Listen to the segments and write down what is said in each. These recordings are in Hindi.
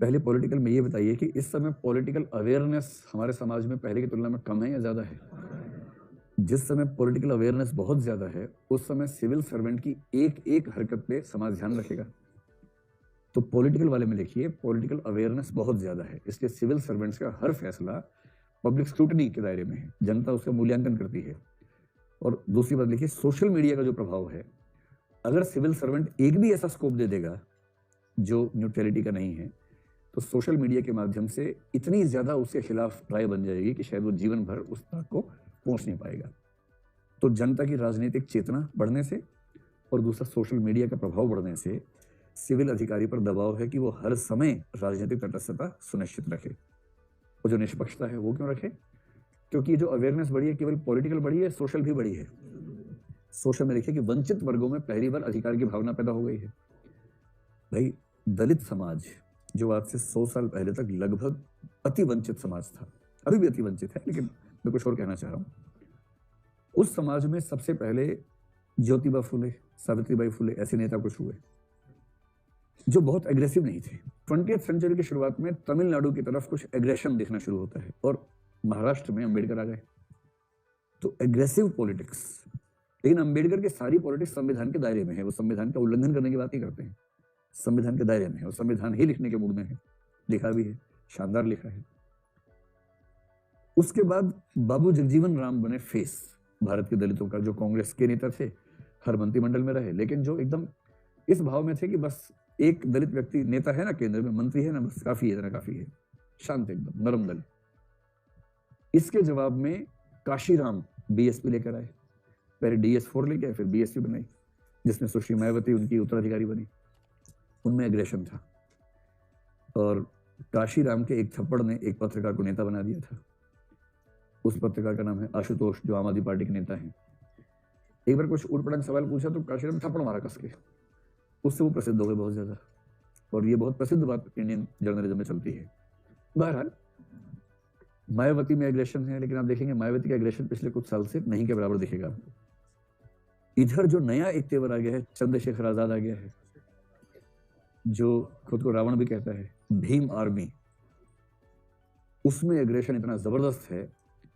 पहले पॉलिटिकल में ये बताइए कि इस समय पॉलिटिकल अवेयरनेस हमारे समाज में पहले की तुलना में कम है या ज़्यादा है? जिस समय पॉलिटिकल अवेयरनेस बहुत ज़्यादा है, उस समय सिविल सर्वेंट की एक-एक हरकत पे समाज ध्यान रखेगा। तो पॉलिटिकल वाले में देखिए पॉलिटिकल अवेयरनेस बहुत ज़्यादा है, इसलिए सिविल सर्वेंट्स का हर फैसला पब्लिक स्क्रूटनी के दायरे में है, जनता उसका मूल्यांकन करती है। और दूसरी बात देखिए सोशल मीडिया का जो प्रभाव है, अगर सिविल सर्वेंट एक भी ऐसा स्कोप दे देगा, जो न्यूट्रलिटी का नहीं है, तो सोशल मीडिया के माध्यम से इतनी ज़्यादा उसके खिलाफ राय बन जाएगी कि शायद वो जीवन भर उस तक को पहुँच नहीं पाएगा। तो जनता की राजनीतिक चेतना बढ़ने से और दूसरा सोशल मीडिया का प्रभाव बढ़ने से सिविल अधिकारी पर दबाव है कि वो हर समय राजनीतिक तटस्थता सुनिश्चित रखे। वो जो निष्पक्षता है वो क्यों रखे? क्योंकि जो अवेयरनेस बढ़ी है केवल पॉलिटिकल बढ़ी है, सोशल भी बढ़ी है। सोशल में देखिए कि वंचित वर्गों में पहली बार अधिकार की भावना पैदा हो गई है। भाई दलित समाज जो आज से 100 साल पहले तक लगभग अति वंचित समाज था, अभी भी अति वंचित है, लेकिन मैं कुछ और कहना चाह रहा हूँ। उस समाज में सबसे पहले ज्योतिबा फुले, सावित्रीबाई फुले ऐसे नेता कुछ हुए जो बहुत एग्रेसिव नहीं थे। 20th सेंचुरी की शुरुआत में तमिलनाडु की तरफ कुछ एग्रेशन दिखना शुरू होता है और महाराष्ट्र में अंबेडकर आ गए। तो एग्रेसिव पॉलिटिक्स, लेकिन अंबेडकर की सारी पॉलिटिक्स संविधान के दायरे में है, वो संविधान का उल्लंघन करने की बात नहीं करते हैं। संविधान के दायरे में है और संविधान ही लिखने के मूड में है, लिखा भी है, शानदार लिखा है। उसके बाद बाबू जगजीवन राम बने फेस भारत के दलितों का, जो कांग्रेस के नेता थे, हर मंत्रिमंडल में रहे, लेकिन जो एकदम इस भाव में थे कि बस एक दलित व्यक्ति नेता है ना, केंद्र में मंत्री है ना, बस काफी है, इतना काफी है, शांत एकदम नरम दल। इसके जवाब में काशीराम बीएसपी लेकर आए, पहले DS4 लेके आए, फिर बीएसपी बनाई, जिसमें सुश्री मायावती उनकी उत्तराधिकारी बनी। उनमें एग्रेशन था और काशीराम के एक थप्पड़ ने एक पत्रकार को नेता बना दिया था। उस पत्रकार का नाम है आशुतोष, जो आम आदमी पार्टी के नेता हैं। एक बार कुछ उड़पड़ांग सवाल पूछा तो काशीराम थप्पड़ मारा कस के, उससे वो प्रसिद्ध हो गए बहुत ज्यादा, और ये बहुत प्रसिद्ध बात इंडियन जर्नलिज्म में चलती है। बहरहाल मायावती में एग्रेशन है, लेकिन आप देखेंगे मायावती का एग्रेशन पिछले कुछ साल से नहीं के बराबर दिखेगा आपको। इधर जो नया एक तेवर आ गया है, चंद्रशेखर आजाद आ गया है, जो खुद को रावण भी कहता है, भीम आर्मी, उसमें एग्रेशन इतना जबरदस्त है।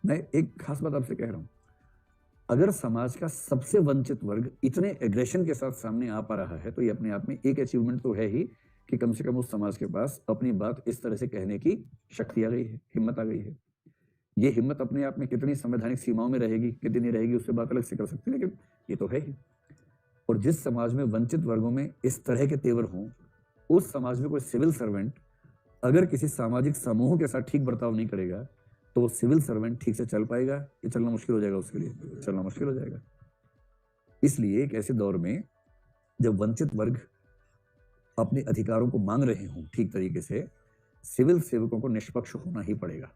मैं एक खास बात आपसे कह रहा हूं, अगर समाज का सबसे वंचित वर्ग इतने एग्रेशन के साथ सामने आ पा रहा है, तो ये अपने आप में एक अचीवमेंट तो है ही कि कम से कम उस समाज के पास अपनी बात इस तरह से कहने की शक्ति आ गई है, हिम्मत आ गई है। ये हिम्मत अपने आप में कितनी संवैधानिक सीमाओं में रहेगी, कितनी रहेगी, उससे बात अलग से कर सकते हैं, लेकिन ये तो है ही। और जिस समाज में वंचित वर्गों में इस तरह के तेवर हों, उस समाज में कोई सिविल सर्वेंट अगर किसी सामाजिक समूह के साथ ठीक बर्ताव नहीं करेगा, तो वो सिविल सर्वेंट ठीक से चल पाएगा? ये चलना मुश्किल हो जाएगा, उसके लिए चलना मुश्किल हो जाएगा। इसलिए एक ऐसे दौर में जब वंचित वर्ग अपने अधिकारों को मांग रहे हों ठीक तरीके से, सिविल सेवकों को निष्पक्ष होना ही पड़ेगा।